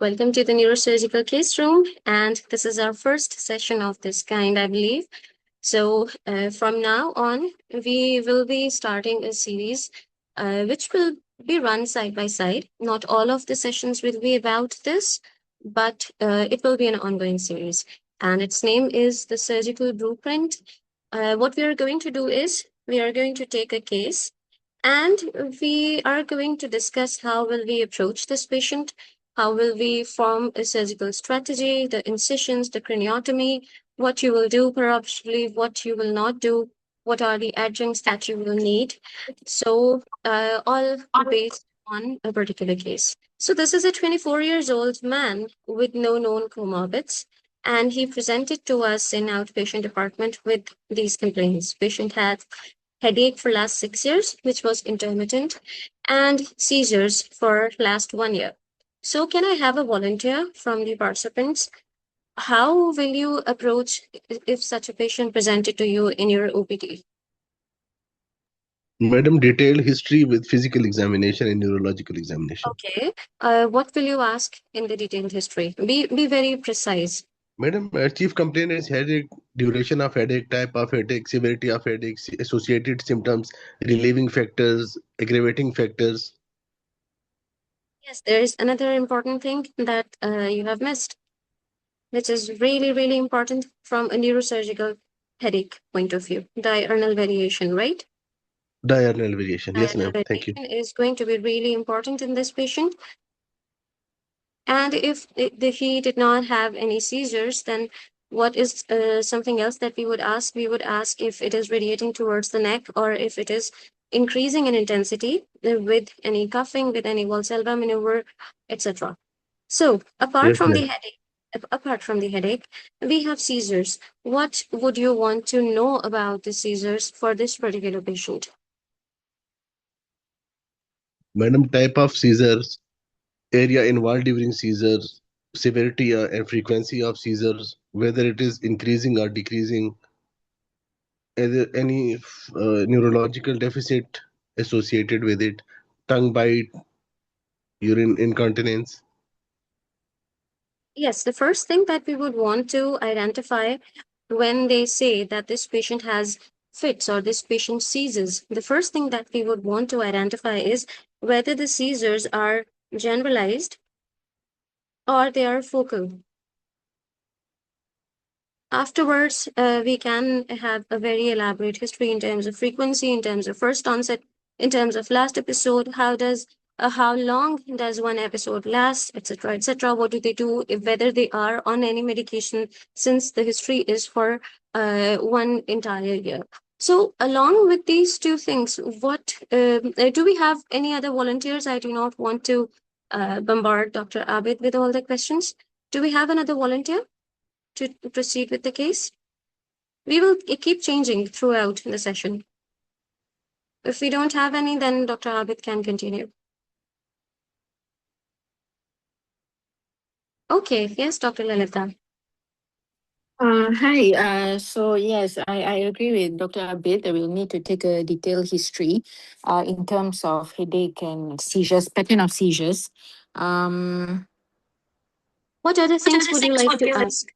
Welcome to the Neurosurgical Case Room, and this is our first session of this kind, I believe. So, from now on, we will be starting a series which will be run side by side. Not all of the sessions will be about this, but it will be an ongoing series. And its name is the Surgical Blueprint. What we are going to do is we are going to take a case and we are going to discuss how will we approach this patient, how will we form a surgical strategy, the incisions, the craniotomy, what you will do probably, what you will not do, what are the adjuncts that you will need. So all based on a particular case. So this is a 24 years old man with no known comorbids. And he presented to us in outpatient department with these complaints. Patient had headache for last 6 years, which was intermittent, and seizures for last 1 year. So can I have a volunteer from the participants? How will you approach if such a patient presented to you in your OPD? Madam, detailed history with physical examination and neurological examination. Okay. What will you ask in the detailed history? Be very precise. Madam, chief complaint is headache, duration of headache, type of headache, severity of headache, associated symptoms, relieving factors, aggravating factors. Yes, there is another important thing that you have missed, which is really, really important from a neurosurgical headache point of view. Diurnal variation, right? Diurnal variation. Yes, Diurnal ma'am. Thank you. variation is going to be really important in this patient. And if he did not have any seizures, then what is something else that we would ask? We would ask if it is radiating towards the neck or if it is increasing in intensity with any coughing, with any Valsalva maneuver, etc. So Yes, ma'am. apart from the headache, we have seizures. What would you want to know about the seizures for this particular patient? Madam, type of seizures, area involved during seizures, severity and frequency of seizures, whether it is increasing or decreasing, any neurological deficit associated with it, tongue bite, urine incontinence. Yes, the first thing that we would want to identify when they say that this patient has fits or this patient seizes, the first thing that we would want to identify is whether the seizures are generalized or they are focal. Afterwards, we can have a very elaborate history in terms of frequency, in terms of first onset, in terms of last episode. How long does one episode last, etc., etc. What do they do? If whether they are on any medication, since the history is for one entire year. So, along with these two things, what do we have any other volunteers? I do not want to bombard Dr. Abid with all the questions. Do we have another volunteer to proceed with the case? We will keep changing throughout the session. If we don't have any, then Dr. Abid can continue. Okay, yes, Dr. Lalita. Hi. So yes, I agree with Dr. Abid that we'll need to take a detailed history in terms of headache and seizures, pattern of seizures. Um, What other things would you like to ask?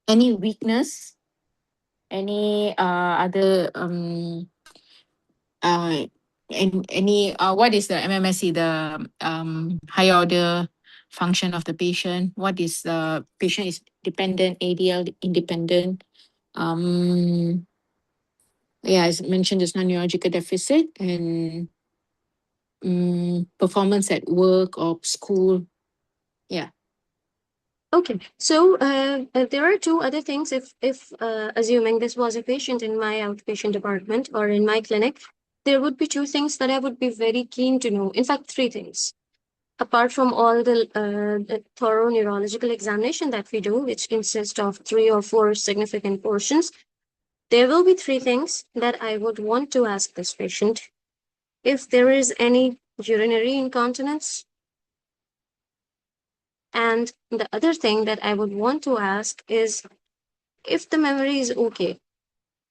any weakness, any other and any what is the MMSE, the higher order function of the patient? What is the patient is dependent, ADL independent? Yeah, as mentioned, there's non-neurological deficit and performance at work or school. Yeah. Okay, so there are two other things. If assuming this was a patient in my outpatient department or in my clinic, there would be two things that I would be very keen to know. In fact, three things. Apart from all the thorough neurological examination that we do, which consists of 3 or 4 significant portions, there will be three things that I would want to ask this patient. If there is any urinary incontinence, and the other thing that I would want to ask is if the memory is okay.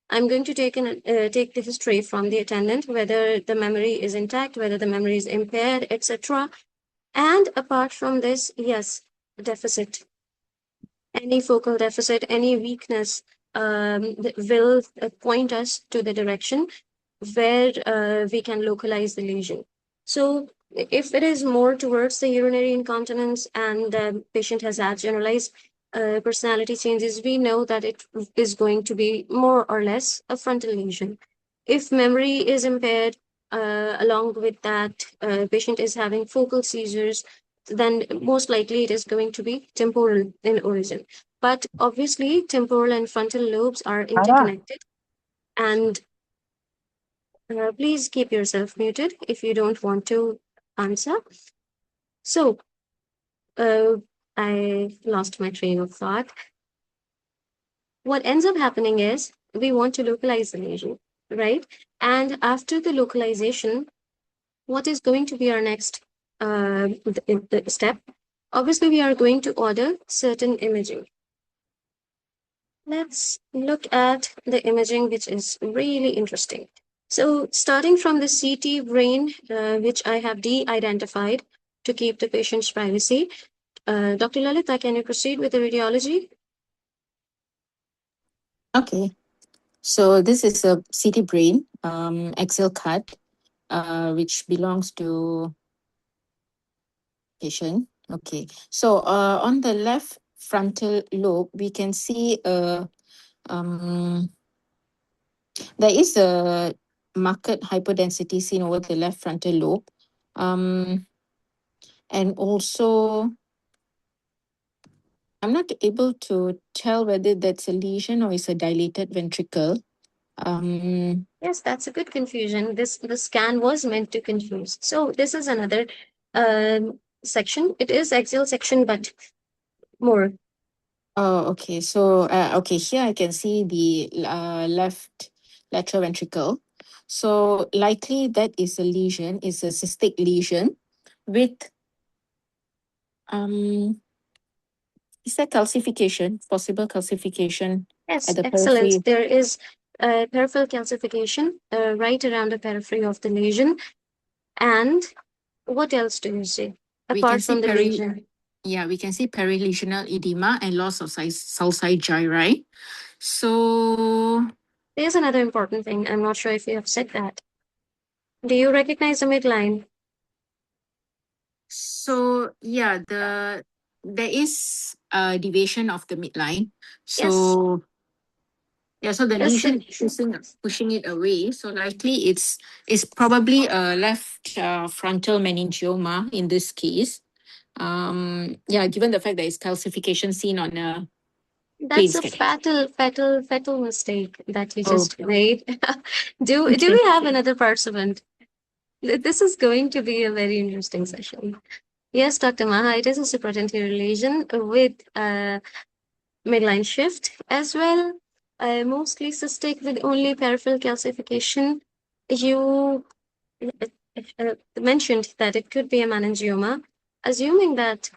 I'm going to take the history from the attendant, whether the memory is intact, whether the memory is impaired, etc. And apart from this, yes, deficit, any focal deficit, any weakness that will point us to the direction where we can localize the lesion. So, if it is more towards the urinary incontinence and the patient has had generalized personality changes, we know that it is going to be more or less a frontal lesion. If memory is impaired, along with that, patient is having focal seizures, then most likely it is going to be temporal in origin. But obviously, temporal and frontal lobes are interconnected, and please keep yourself muted if you don't want to answer. So, uh, I lost my train of thought. What ends up happening is we want to localize the lesion, right? And after the localization, what is going to be our next the step? Obviously, we are going to order certain imaging. Let's look at the imaging, which is really interesting. So, starting from the CT brain, which I have de-identified to keep the patient's privacy, Dr. Lalita, can you proceed with the radiology? Okay. So this is a CT brain, axial cut, which belongs to patient. Okay. So on the left frontal lobe, we can see there is a marked hypodensity seen over the left frontal lobe. And also, I'm not able to tell whether that's a lesion or it's a dilated ventricle. Yes, that's a good confusion. The scan was meant to confuse. So this is another section. It is axial section, but more. Oh, okay. So, okay, here I can see the left lateral ventricle. So likely that is a lesion, is a cystic lesion with is there calcification, possible calcification Yes, at the excellent. periphery? There is peripheral calcification right around the periphery of the lesion. And what else do you see We can apart see from the lesion? we can see perilesional edema and loss of sulci gyri. So There's another important thing. I'm not sure if you have said that. Do you recognize the midline? So yeah, there is a deviation of the midline. Yes. So yeah, so the Yes. lesion pushing it away. So likely it's probably a left frontal meningioma in this case. Yeah, given the fact that it's calcification seen on a plain That's a scan. fatal mistake that you Oh, just made. Do okay. we have another participant? This is going to be a very interesting session. Yes, Dr. Maha, it is a supratentorial lesion with midline shift as well, mostly cystic with only peripheral calcification. You mentioned that it could be a meningioma, assuming that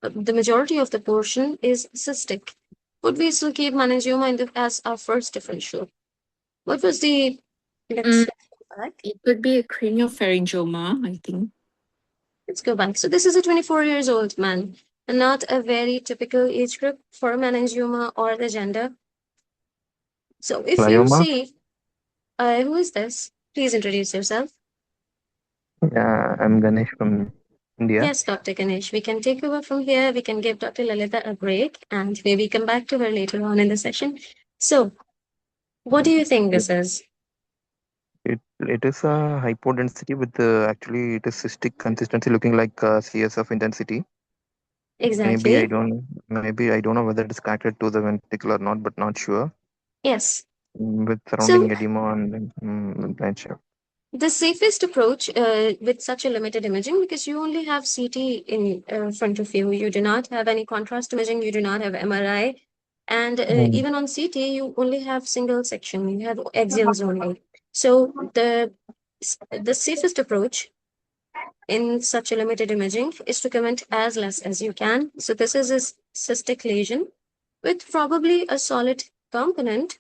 the majority of the portion is cystic. Would we still keep meningioma as our first differential? What was the let's Mm, go back. it could be a craniopharyngioma, I think. Let's go back. So this is a 24 years old man, and not a very typical age group for meningioma or the gender. So if you Glioma? see, who is this? Please introduce yourself. Yeah, I'm Ganesh from India. Yes, Dr. Ganesh, we can take over from here. We can give Dr. Lalita a break and maybe come back to her later on in the session. So, what do you think It, this is? it is a hypodensity with actually it is cystic consistency looking like CS of intensity. Exactly. Maybe I don't know whether it is connected to the ventricle or not, but not sure. Yes. With So, surrounding edema and blind shape. the safest approach with such a limited imaging, because you only have CT in front of you, you do not have any contrast imaging, you do not have MRI, and even on CT, you only have single section, you have axials only. So the safest approach in such a limited imaging is to comment as less as you can. So this is a cystic lesion with probably a solid component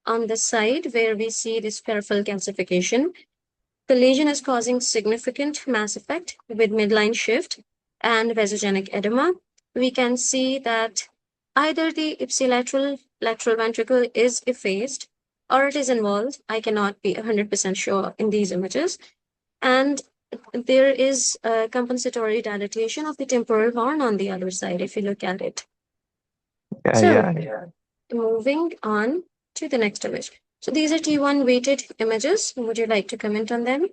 on the side where we see this peripheral calcification. The lesion is causing significant mass effect with midline shift. and vasogenic edema, we can see that either the ipsilateral lateral ventricle is effaced or it is involved. I cannot be 100% sure in these images. And there is a compensatory dilatation of the temporal horn on the other side if you look at it. So, moving on to the next image. So these are T1 weighted images. Would you like to comment on them?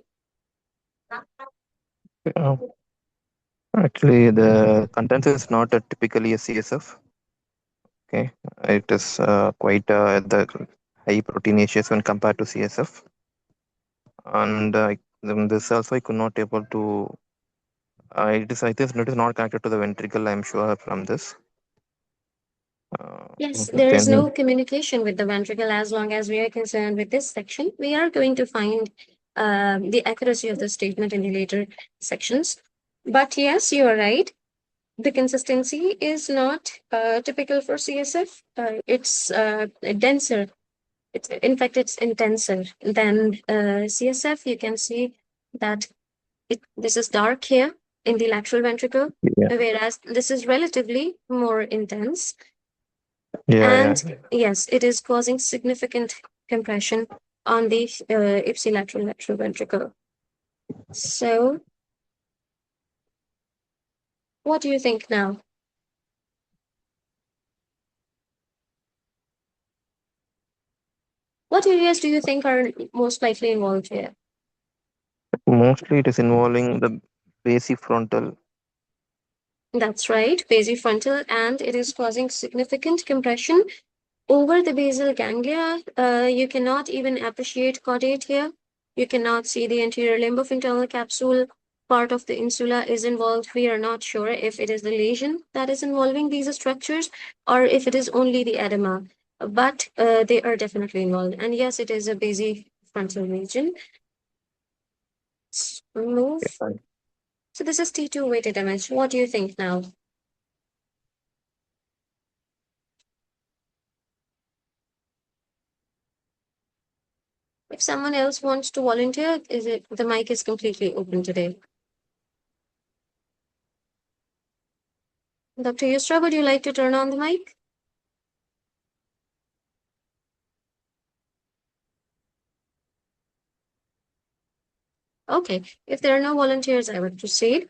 Uh, Actually, the contents is not typically a CSF. Okay, it is quite the high proteinaceous when compared to CSF, and this also I could not able to. It is not connected to the ventricle. I'm sure from this. Yes, there is Then no communication with the ventricle as long as we are concerned with this section. We are going to find the accuracy of the statement in the later sections. But yes, you are right. The consistency is not typical for CSF. It's denser. In fact, it's intenser than CSF. You can see that this is dark here in the lateral ventricle, yeah, whereas this is relatively more intense. yeah, And yes, it is causing significant compression on the ipsilateral lateral ventricle. So, what do you think now? What areas do you think are most likely involved here? Mostly it is involving the basic frontal. That's right, basifrontal, and it is causing significant compression over the basal ganglia. You cannot even appreciate caudate here. You cannot see the anterior limb of internal capsule. Part of the insula is involved. We are not sure if it is the lesion that is involving these structures or if it is only the edema, but they are definitely involved. And yes, it is a basifrontal region. Let's move. So this is T2 weighted image. What do you think now? If someone else wants to volunteer, the mic is completely open today. Dr. Yusra, would you like to turn on the mic? Okay, if there are no volunteers, I would proceed.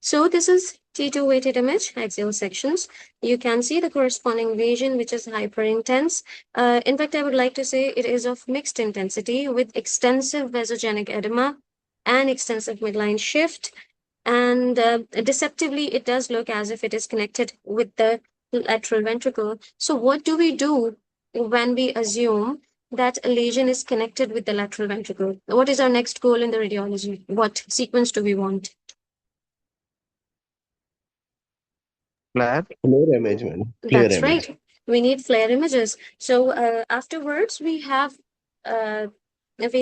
So this is T2 weighted image, axial sections. You can see the corresponding lesion, which is hyper intense. In fact, I would like to say it is of mixed intensity with extensive vasogenic edema and extensive midline shift. And deceptively, it does look as if it is connected with the lateral ventricle. So what do we do when we assume that a lesion is connected with the lateral ventricle? What is our next goal in the radiology? What sequence do we want? Flare. Flare imagement. Flare That's image. right. We need flare images. So afterwards, uh, we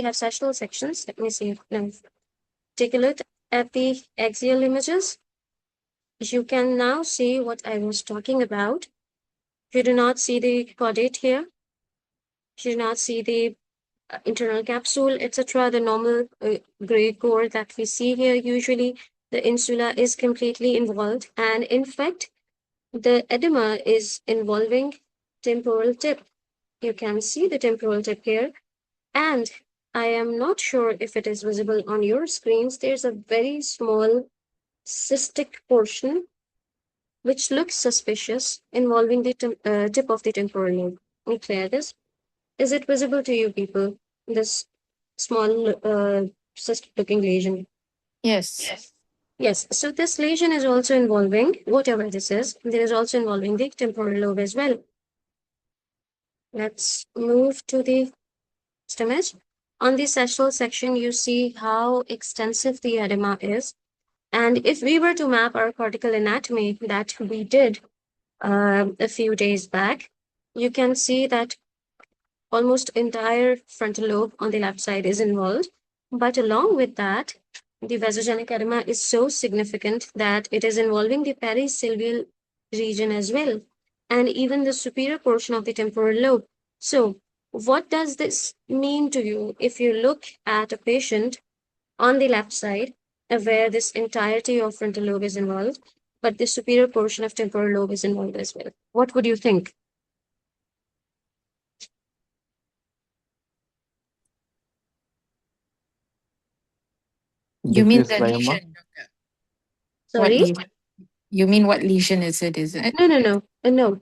have sessional sections. Let me see. Now, take a look at the axial images. You can now see what I was talking about. You do not see the caudate here. You do not see the internal capsule, etc. The normal gray core that we see here usually. The insula is completely involved. And in fact, the edema is involving temporal tip. You can see the temporal tip here. And I am not sure if it is visible on your screens. There's a very small cystic portion which looks suspicious involving the tip of the temporal lobe. Let me clear this. Is it visible to you people? This small cystic looking lesion. Yes. Yes, so this lesion is also involving, whatever this is, there is also involving the temporal lobe as well. Let's move to the next image. On the sessile section, you see how extensive the edema is. And if we were to map our cortical anatomy that we did a few days back, you can see that almost entire frontal lobe on the left side is involved. But along with that, the vasogenic edema is so significant that it is involving the perisylvial region as well, and even the superior portion of the temporal lobe. So, what does this mean to you if you look at a patient on the left side where this entirety of frontal lobe is involved, but the superior portion of temporal lobe is involved as well. What would you think? You mean Diffuse the glioma. lesion, doctor? What Sorry? lesion? You mean what lesion is it? Is it? No.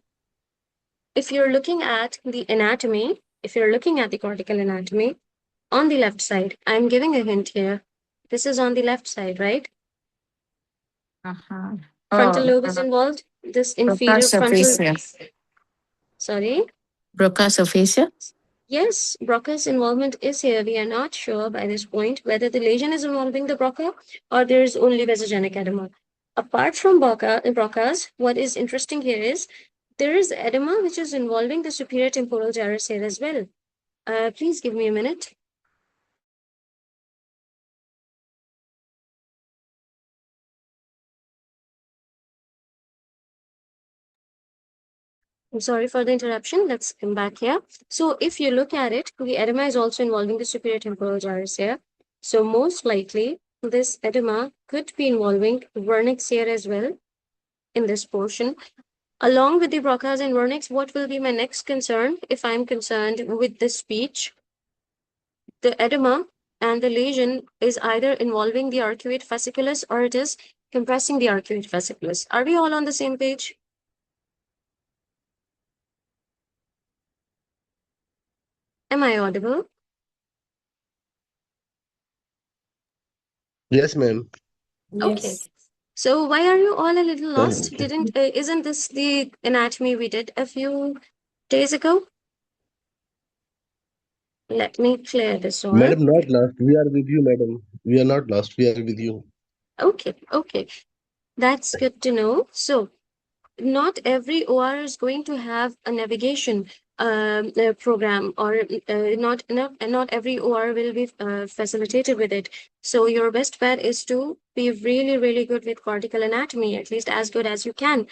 If you're looking at the anatomy, if you're looking at the cortical anatomy, on the left side, I'm giving a hint here. This is on the left side, right? Uh-huh. Frontal Oh, lobe is involved. This inferior Broca's frontal. aphasia. Sorry? Broca's aphasia? Yes, Broca's involvement is here. We are not sure by this point whether the lesion is involving the Broca or there is only vasogenic edema. Apart from Broca's, what is interesting here is there is edema which is involving the superior temporal gyrus here as well. Please give me a minute. I'm sorry for the interruption. Let's come back here. So if you look at it, the edema is also involving the superior temporal gyrus here. So most likely, this edema could be involving vernix here as well in this portion. Along with the Broca's and vernix, what will be my next concern if I'm concerned with the speech? The edema and the lesion is either involving the arcuate fasciculus or it is compressing the arcuate fasciculus. Are we all on the same page? Am I audible? Yes, ma'am. Okay. Yes. So why are you all a little lost? Okay. Isn't this the anatomy we did a few days ago? Let me clear this all. Madam, not lost. We are with you, madam. We are not lost. We are with you. Okay. That's good to know. So not every OR is going to have a navigation program, or not every OR will be facilitated with it. So your best bet is to be really good with cortical anatomy, at least as good as you can.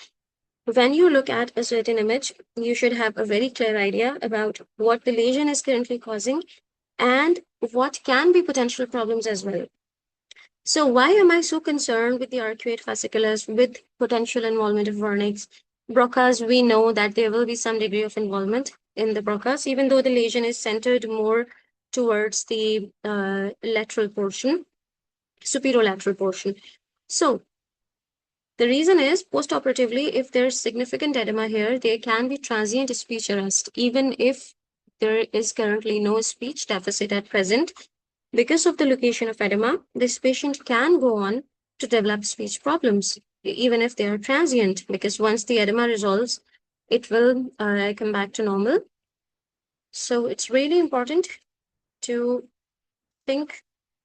When you look at a certain image, you should have a very clear idea about what the lesion is currently causing and what can be potential problems as well. So why am I so concerned with the arcuate fasciculus with potential involvement of vernix? Broca's, we know that there will be some degree of involvement in the Broca's, even though the lesion is centered more towards the lateral portion, superolateral portion. So the reason is postoperatively, if there's significant edema here, there can be transient speech arrest, even if there is currently no speech deficit at present. Because of the location of edema, this patient can go on to develop speech problems, even if they are transient, because once the edema resolves, it will come back to normal. So it's really important to think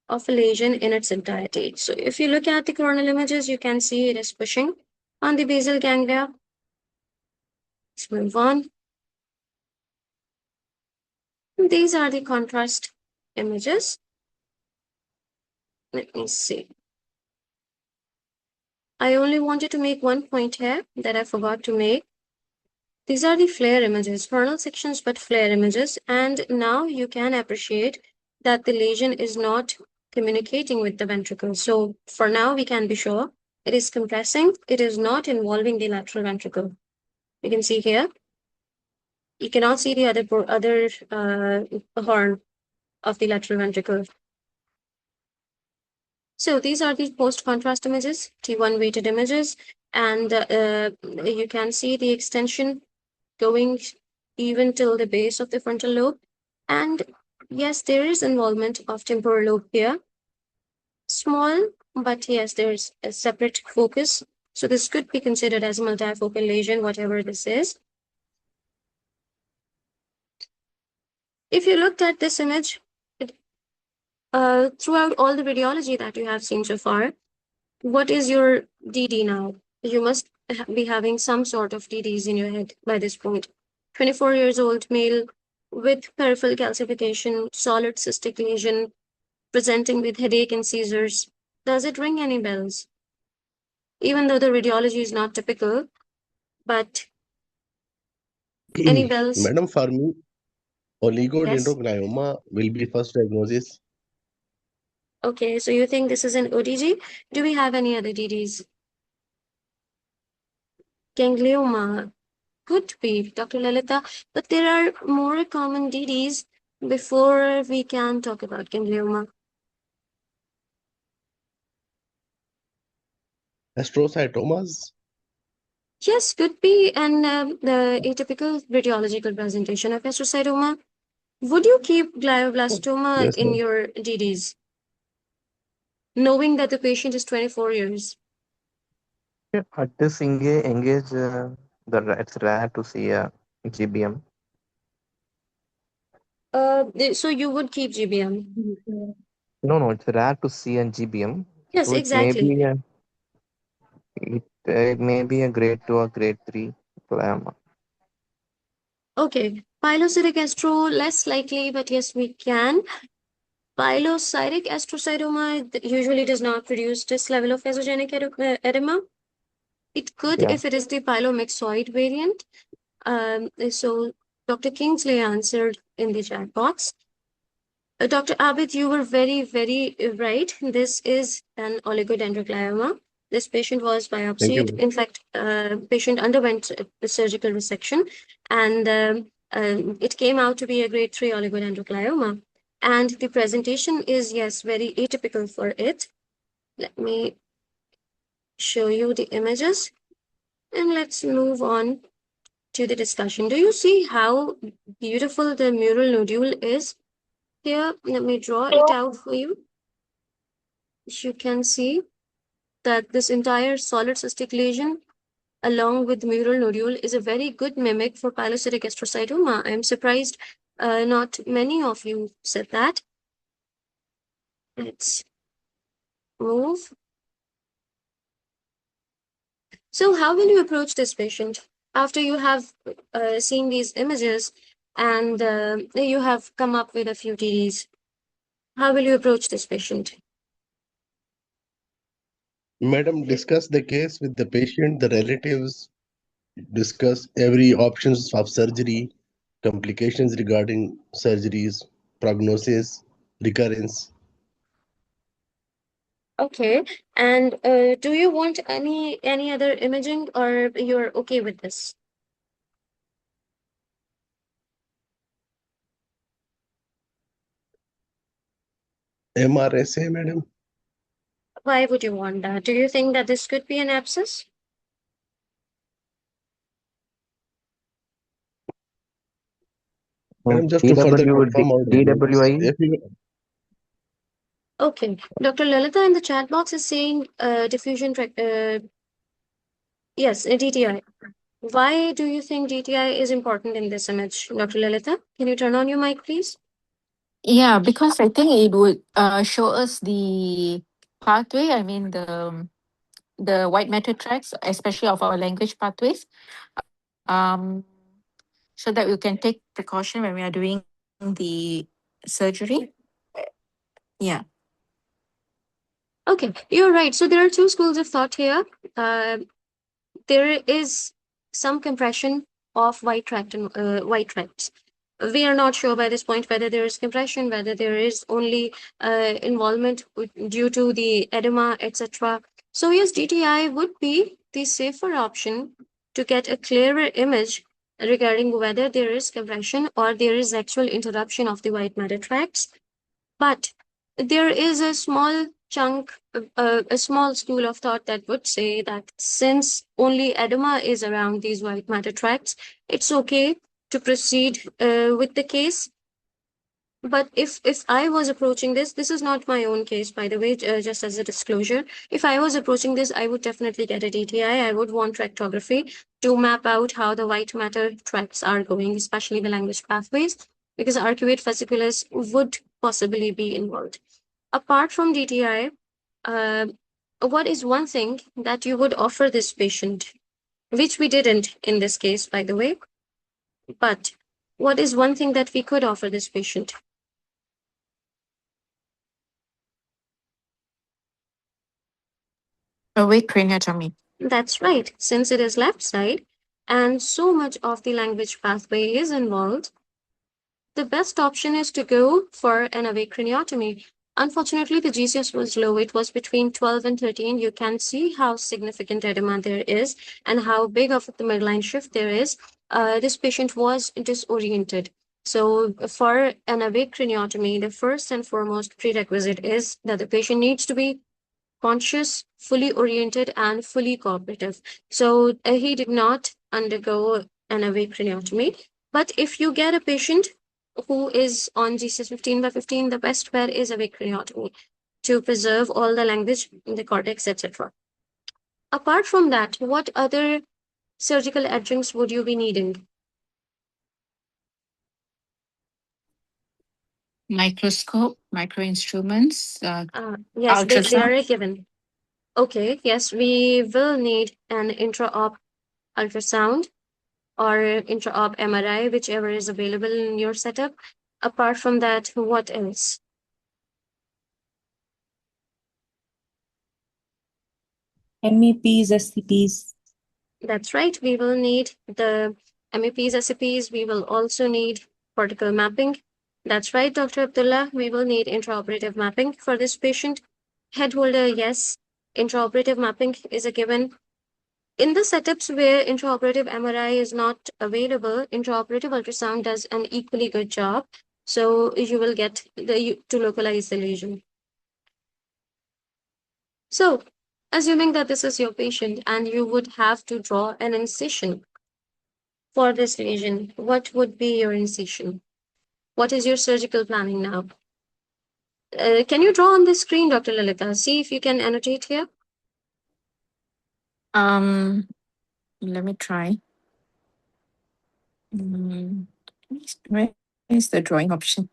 of a lesion in its entirety. So if you look at the coronal images, you can see it is pushing on the basal ganglia. Let's move on. These are the contrast images. Let me see. I only wanted to make one point here that I forgot to make. These are the flare images, coronal sections, but flare images. And now you can appreciate that the lesion is not communicating with the ventricle. So for now, we can be sure it is compressing. It is not involving the lateral ventricle. You can see here. You cannot see the other horn of the lateral ventricle. So these are the post-contrast images, T1 weighted images, and you can see the extension going even till the base of the frontal lobe. And yes, there is involvement of temporal lobe here. Small, but yes, there's a separate focus. So this could be considered as a multifocal lesion, whatever this is. If you looked at this image, throughout all the radiology that you have seen so far, what is your DD now? You must be having some sort of DDs in your head by this point. 24 years old male with peripheral calcification, solid cystic lesion, presenting with headache and seizures. Does it ring any bells? Even though the radiology is not typical, but any bells? Madam, for me, Yes. oligodendroglioma will be first diagnosis. Okay, so you think this is an ODG? Do we have any other DDs? Ganglioma could be, Dr. Lalita, but there are more common DDs before we can talk about ganglioma. Astrocytomas. Yes, could be the atypical radiological presentation of astrocytoma. Would you keep glioblastoma Yes, in ma'am. your DDs, knowing that the patient is 24 years? Yeah, at this engage, it's rare to see a GBM. So you would keep GBM? No, it's rare to see a GBM. Yes, So exactly. it may be a grade 2 or grade 3 glioma. Okay, pilocytic astro, less likely, but yes, we can. Pilocytic astrocytoma usually does not produce this level of vasogenic edema. It could Yeah. if it is the pilomyxoid variant. So Dr. Kingsley answered in the chat box. Dr. Abid, you were very, very right. This is an oligodendroglioma. This patient was Thank biopsied. you. In fact, patient underwent a surgical resection, and it came out to be a grade 3 oligodendroglioma. And the presentation is, yes, very atypical for it. Let me show you the images, and let's move on to the discussion. Do you see how beautiful the mural nodule is? Here, let me draw it out for you. You can see that this entire solid cystic lesion, along with mural nodule, is a very good mimic for pilocytic astrocytoma. I'm surprised not many of you said that. Let's move. So, how will you approach this patient after you have seen these images and you have come up with a few TDs? How will you approach this patient? Madam, discuss the case with the patient, the relatives, discuss every options of surgery, complications regarding surgeries, prognosis, recurrence. Okay. And do you want any other imaging, or you're okay with this? MRSA, madam. Why would you want that? Do you think that this could be an abscess? Madam, just to further confirm our diagnosis, DWI. if you Okay. Dr. Lalita in the chat box is saying diffusion track. Yes, DTI. Why do you think DTI is important in this image, Dr. Lalita? Can you turn on your mic, please? Yeah, because I think it would show us the pathway. I mean the white matter tracks, especially of our language pathways, um, so that we can take precaution when we are doing the surgery. Yeah. Okay, you're right. So there are two schools of thought here. There is some compression of white tract and white tracts. We are not sure by this point whether there is compression, whether there is only involvement due to the edema, etc. So yes, DTI would be the safer option to get a clearer image regarding whether there is compression or there is actual interruption of the white matter tracts. But there is a small chunk, a small school of thought that would say that since only edema is around these white matter tracts, it's okay to proceed with the case. But if I was approaching this is not my own case, by the way, just as a disclosure. If I was approaching this, I would definitely get a DTI. I would want tractography to map out how the white matter tracts are going, especially the language pathways, because arcuate fasciculus would possibly be involved. Apart from DTI, uh, what is one thing that you would offer this patient, which we didn't in this case, by the way, but what is one thing that we could offer this patient? Awake craniotomy. That's right, since it is left side and so much of the language pathway is involved, the best option is to go for an awake craniotomy. Unfortunately, the GCS was low. It was between 12 and 13. You can see how significant edema there is and how big of the midline shift there is. This patient was disoriented. So for an awake craniotomy, the first and foremost prerequisite is that the patient needs to be conscious, fully oriented, and fully cooperative. So he did not undergo an awake craniotomy. But if you get a patient who is on GCS 15/15, the best bet is awake craniotomy to preserve all the language in the cortex, etc. Apart from that, what other surgical adjuncts would you be needing? Microscope, micro instruments, Yes, they ultrasound. are given. Okay, yes, we will need an intra-op ultrasound or intra-op MRI, whichever is available in your setup. Apart from that, what else? MEPs, SCPs. That's right. We will need the MEPs, SCPs. We will also need cortical mapping. That's right, Dr. Abdullah. We will need intraoperative mapping for this patient. Head holder, yes. Intraoperative mapping is a given. In the setups where intraoperative MRI is not available, intraoperative ultrasound does an equally good job. So you will get to localize the lesion. So, assuming that this is your patient and you would have to draw an incision for this lesion, what would be your incision? What is your surgical planning now? Can you draw on the screen, Dr. Lalita? See if you can annotate here. Let me try. Where is the drawing option?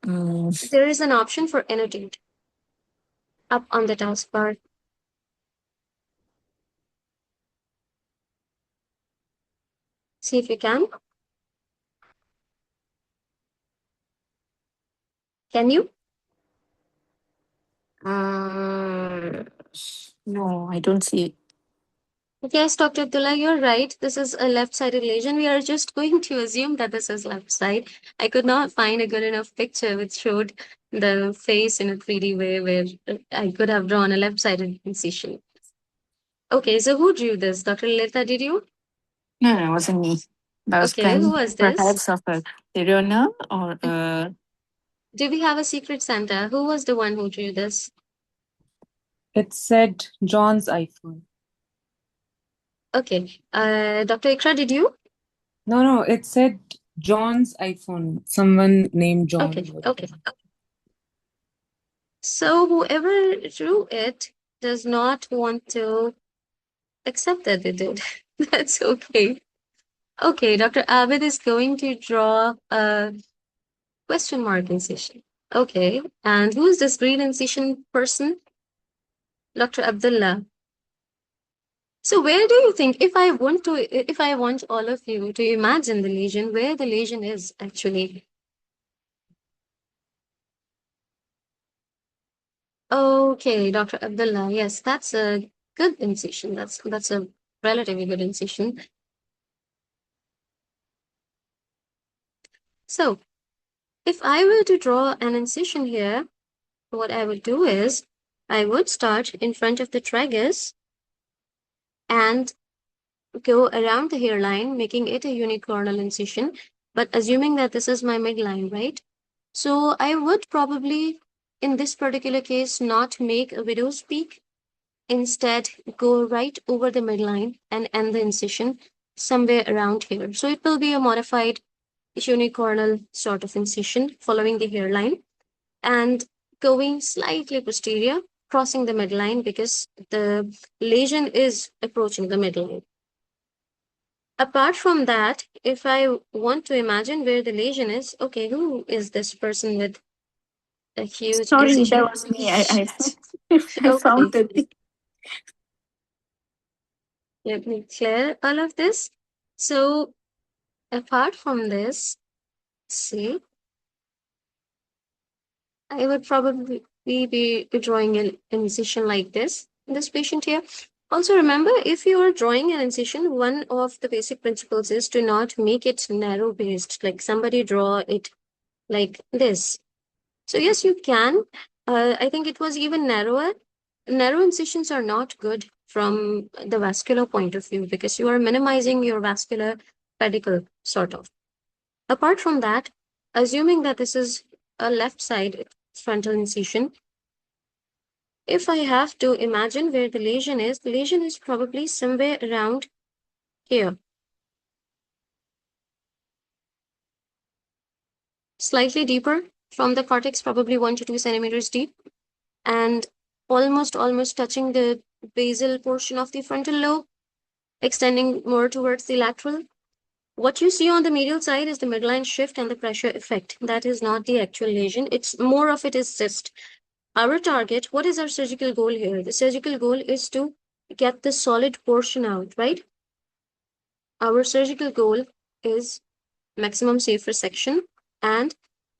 There is an option for annotate up on the taskbar. See if you can. Can you? No, I don't see it. Yes, Dr. Abdullah, you're right. This is a left-sided lesion. We are just going to assume that this is left side. I could not find a good enough picture which showed the face in a 3D way where I could have drawn a left-sided incision. Okay, so who drew this? Dr. Lalita, did you? No, it wasn't me. I was Okay, who planning was this? perhaps of a Tirona or a... Do we have a secret Santa? Who was the one who drew this? It said John's iPhone. Okay, Dr. Ikra, did you? No, it said John's iPhone. Someone named John. Okay. So whoever drew it does not want to accept that they did. That's okay. Okay, Dr. Abid is going to draw a question mark incision. Okay, and who is this green incision person? Dr. Abdullah. So where do you think, if I want all of you to imagine the lesion, where the lesion is actually? Okay, Dr. Abdullah, yes, that's a good incision. That's a relatively good incision. So if I were to draw an incision here, what I would do is I would start in front of the tragus and go around the hairline, making it a unicornal incision, but assuming that this is my midline, right? So I would probably, in this particular case, not make a widow's peak. Instead, go right over the midline and end the incision somewhere around here. So it will be a modified unicornal sort of incision following the hairline and going slightly posterior, crossing the midline because the lesion is approaching the midline. Apart from that, if I want to imagine where the lesion is, okay, who is this person with a huge Sorry, incision? that was me. I found the thing. Let me clear all of this. So apart from this, see, I would probably be drawing an incision like this in this patient here. Also remember, if you are drawing an incision, one of the basic principles is to not make it narrow based, like somebody draw it like this. So yes, you can I think it was even narrower. Narrow incisions are not good from the vascular point of view because you are minimizing your vascular pedicle, sort of. Apart from that, assuming that this is a left side frontal incision, if I have to imagine where the lesion is probably somewhere around here. Slightly deeper from the cortex, probably 1 to 2 centimeters deep, and almost touching the basal portion of the frontal lobe, extending more towards the lateral. What you see on the medial side is the midline shift and the pressure effect. That is not the actual lesion. It's more of it is cyst. Our target, what is our surgical goal here? The surgical goal is to get the solid portion out, right? Our surgical goal is maximum safe resection and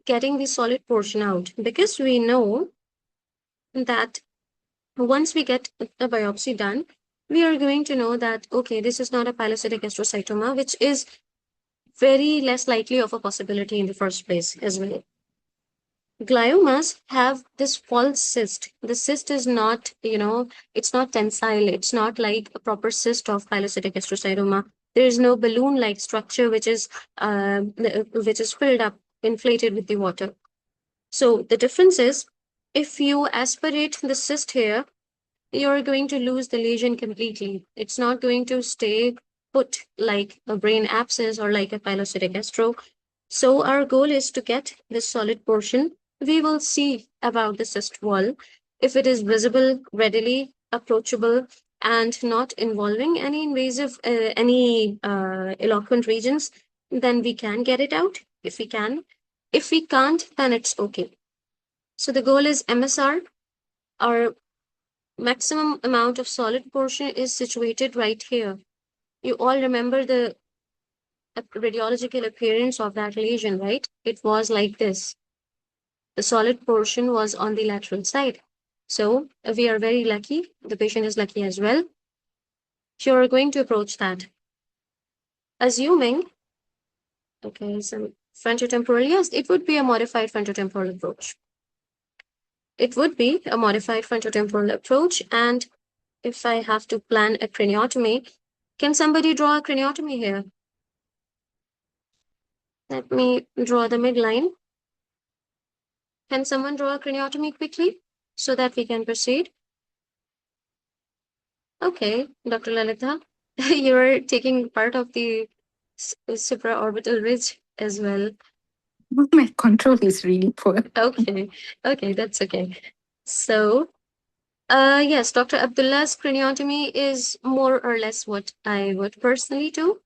getting the solid portion out, because we know that once we get a biopsy done, we are going to know that, okay, this is not a pilocytic astrocytoma, which is very less likely of a possibility in the first place as well. Gliomas have this false cyst. The cyst is not, it's not tensile. It's not like a proper cyst of pilocytic astrocytoma. There is no balloon-like structure which is filled up, inflated with the water. So the difference is, if you aspirate the cyst here, you're going to lose the lesion completely. It's not going to stay put like a brain abscess or like a pilocytic astro. So our goal is to get this solid portion. We will see about the cyst wall. If it is visible, readily approachable, and not involving any invasive, eloquent regions, then we can get it out if we can. If we can't, then it's okay. So the goal is MSR. Our maximum amount of solid portion is situated right here. You all remember the radiological appearance of that lesion, right? It was like this. The solid portion was on the lateral side. So we are very lucky. The patient is lucky as well. You're going to approach that. Assuming, okay, some frontotemporal, yes, it would be a modified frontotemporal approach. It would be a modified frontotemporal approach. And if I have to plan a craniotomy, can somebody draw a craniotomy here? Let me draw the midline. Can someone draw a craniotomy quickly so that we can proceed? Okay, Dr. Lalita, you're taking part of the supraorbital ridge as well. My control is really poor. Okay, that's okay. So, yes, Dr. Abdullah's craniotomy is more or less what I would personally do.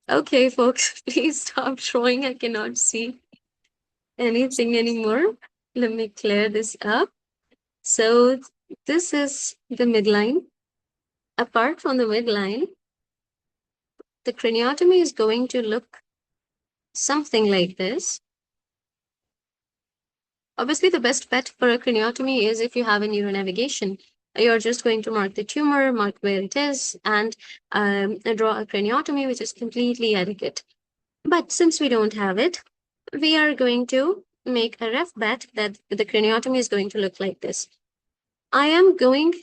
Okay, folks, please stop drawing. I cannot see anything anymore. Let me clear this up. So this is the midline. Apart from the midline, the craniotomy is going to look something like this. Obviously, the best bet for a craniotomy is if you have a neuronavigation. You're just going to mark the tumor, mark where it is, and draw a craniotomy, which is completely adequate. But since we don't have it, we are going to make a rough bet that the craniotomy is going to look like this. I am going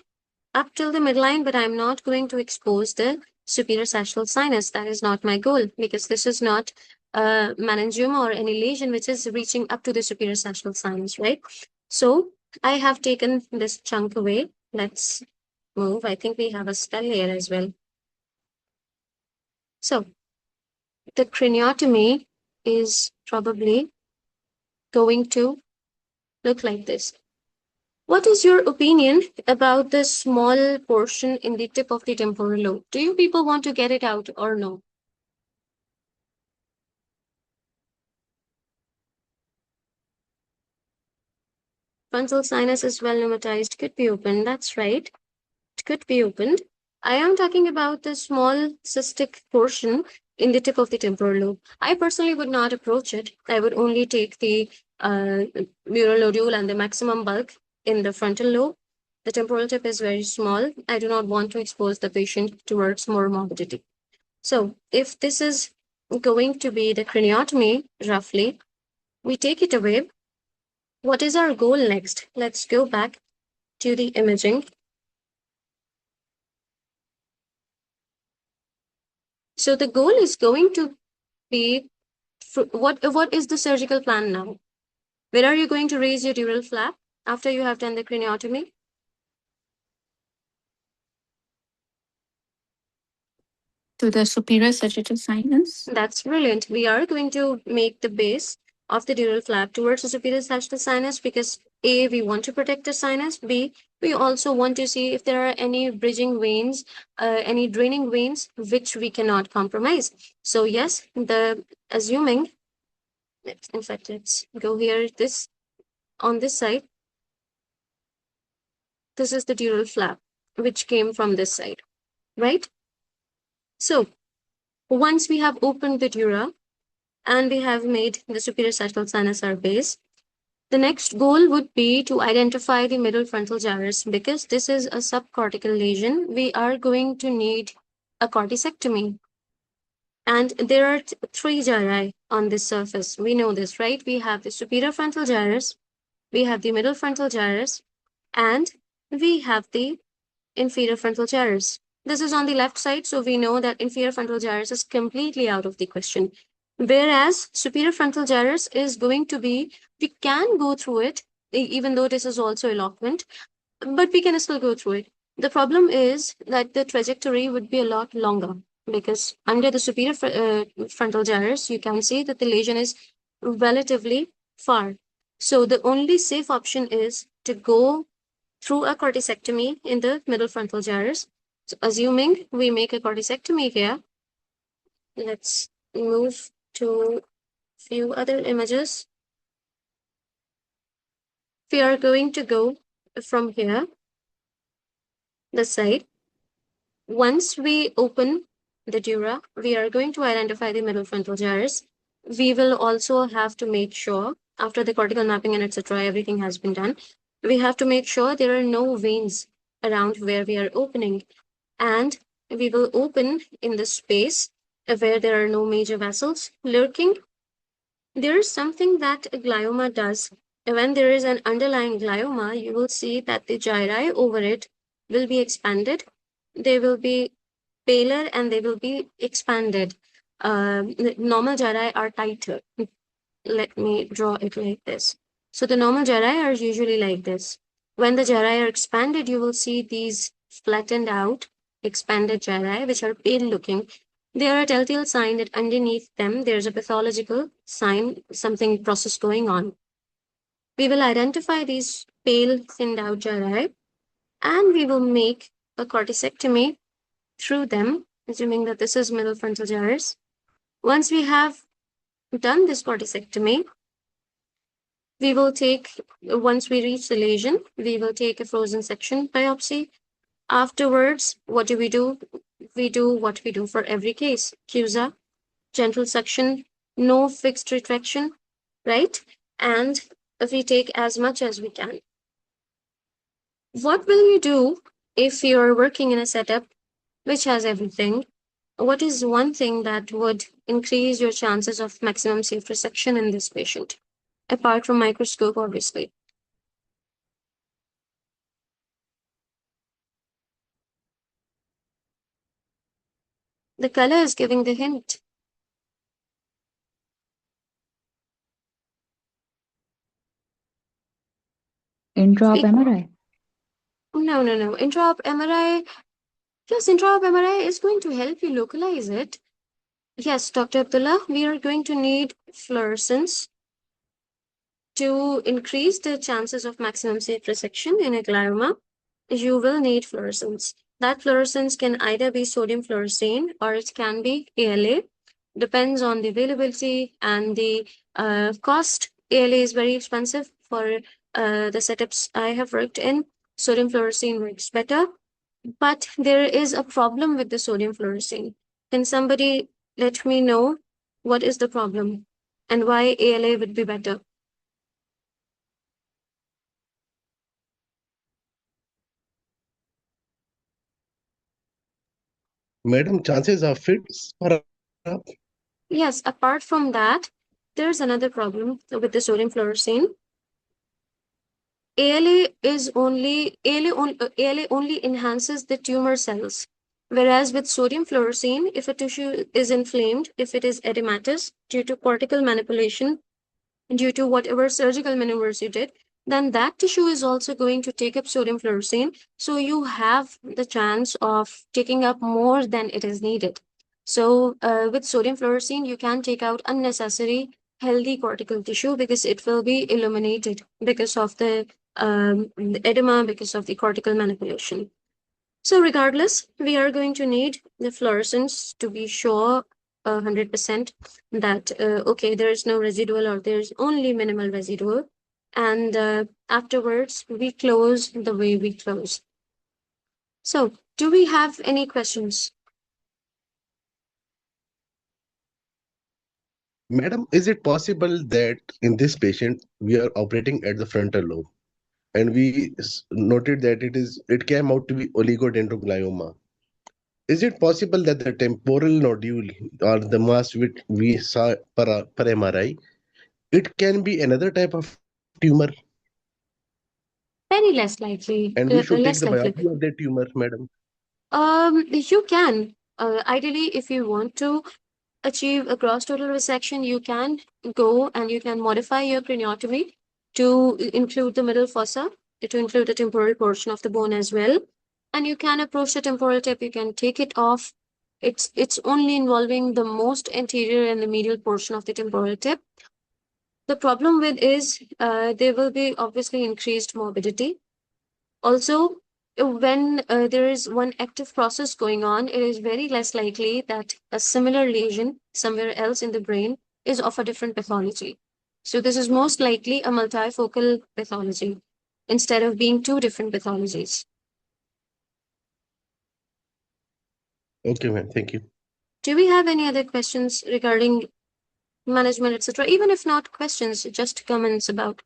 up till the midline, but I'm not going to expose the superior sagittal sinus. That is not my goal, because this is not a meningioma or any lesion which is reaching up to the superior sagittal sinus, right? So I have taken this chunk away. Let's move. I think we have a skull here as well. So the craniotomy is probably going to look like this. What is your opinion about the small portion in the tip of the temporal lobe? Do you people want to get it out or no? Frontal sinus is well pneumatized, could be opened. That's right. It could be opened. I am talking about the small cystic portion in the tip of the temporal lobe. I personally would not approach it. I would only take the mural nodule and the maximum bulk in the frontal lobe. The temporal tip is very small. I do not want to expose the patient towards more morbidity. So if this is going to be the craniotomy, roughly, we take it away. What is our goal next? Let's go back to the imaging. So the goal is going to be what is the surgical plan now? Where are you going to raise your dural flap after you have done the craniotomy? To the superior sagittal sinus. That's brilliant. We are going to make the base of the dural flap towards the superior sagittal sinus because A, we want to protect the sinus. B, we also want to see if there are any bridging veins, any draining veins, which we cannot compromise. So yes, assuming, in fact, let's go here, on this side, this is the dural flap, which came from this side, right? So once we have opened the dura and we have made the superior sagittal sinus our base, the next goal would be to identify the middle frontal gyrus. Because this is a subcortical lesion, we are going to need a corticectomy. And there are three gyri on this surface. We know this, right? We have the superior frontal gyrus, we have the middle frontal gyrus, and we have the inferior frontal gyrus. This is on the left side, so we know that inferior frontal gyrus is completely out of the question. Whereas superior frontal gyrus is going to be, we can go through it, even though this is also eloquent, but we can still go through it. The problem is that the trajectory would be a lot longer because under the superior frontal gyrus, you can see that the lesion is relatively far. So the only safe option is to go through a corticectomy in the middle frontal gyrus. So assuming we make a corticectomy here, let's move to few other images. We are going to go from here, this side. Once we open the dura, we are going to identify the middle frontal gyrus. We will also have to make sure, after the cortical mapping and etc., everything has been done, we have to make sure there are no veins around where we are opening. And we will open in the space where there are no major vessels lurking. There is something that a glioma does. When there is an underlying glioma, you will see that the gyri over it will be expanded. They will be paler and they will be expanded. Normal gyri are tighter. Let me draw it like this. So the normal gyri are usually like this. When the gyri are expanded, you will see these flattened out, expanded gyri, which are pale looking. They are a telltale sign that underneath them there's a pathological sign, something process going on. We will identify these pale, thinned out gyri, and we will make a corticectomy through them, assuming that this is middle frontal gyrus. Once we have done this corticectomy, we will take, once we reach the lesion, we will take a frozen section biopsy. Afterwards, what do? We do what we do for every case. CUSA, gentle suction, no fixed retraction, right? And we take as much as we can. What will you do if you're working in a setup which has everything? What is one thing that would increase your chances of maximum safe resection in this patient? Apart from microscope, obviously. The color is giving the hint. Intra-op MRI. No. Intra-op MRI. Yes, intra-op MRI is going to help you localize it. Yes, Dr. Abdullah, we are going to need fluorescence to increase the chances of maximum safe resection in a glioma. You will need fluorescence. That fluorescence can either be sodium fluorescein or it can be ALA. Depends on the availability and the cost. ALA is very expensive for the setups I have worked in. Sodium fluorescein works better, but there is a problem with the sodium fluorescein. Can somebody let me know what is the problem and why ALA would be better? Madam, chances of fits are up. Yes, apart from that, there's another problem with the sodium fluorescein. ALA only enhances the tumor cells. Whereas with sodium fluorescein, if a tissue is inflamed, if it is edematous due to cortical manipulation, due to whatever surgical maneuvers you did, then that tissue is also going to take up sodium fluorescein. So you have the chance of taking up more than it is needed. So with sodium fluorescein, you can take out unnecessary healthy cortical tissue because it will be illuminated because of the edema, because of the cortical manipulation. So regardless, we are going to need the fluorescence to be sure 100% that, okay, there is no residual or there's only minimal residual. And afterwards, we close the way we close. So do we have any questions? Madam, is it possible that in this patient we are operating at the frontal lobe and we noted that it came out to be oligodendroglioma? Is it possible that the temporal nodule or the mass which we saw per MRI, it can be another type of tumor, Very less likely. and we should take the Less likely. biopsy of that tumor, madam? You can. Ideally, if you want to achieve a gross total resection, you can go and you can modify your craniotomy to include the middle fossa, to include the temporal portion of the bone as well. And you can approach the temporal tip, you can take it off. It's only involving the most anterior and the medial portion of the temporal tip. The problem with is there will be obviously increased morbidity. Also, when there is one active process going on, it is very less likely that a similar lesion somewhere else in the brain is of a different pathology. So this is most likely a multifocal pathology instead of being two different pathologies. Okay, ma'am. Thank you. Do we have any other questions regarding management, etc.? Even if not questions, just comments about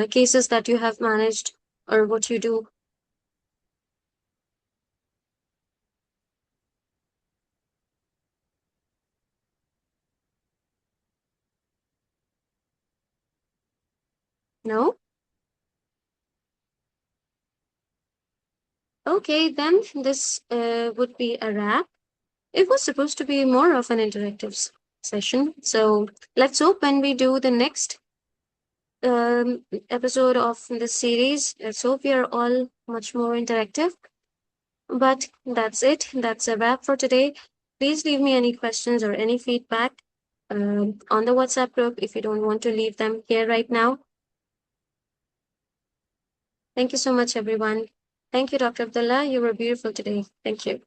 cases that you have managed or what you do. No? Okay, then this would be a wrap. It was supposed to be more of an interactive session. So let's hope when we do the next episode of this series, let's hope we are all much more interactive. But that's it. That's a wrap for today. Please leave me any questions or any feedback on the WhatsApp group if you don't want to leave them here right now. Thank you so much, everyone. Thank you, Dr. Abdullah. You were beautiful today. Thank you.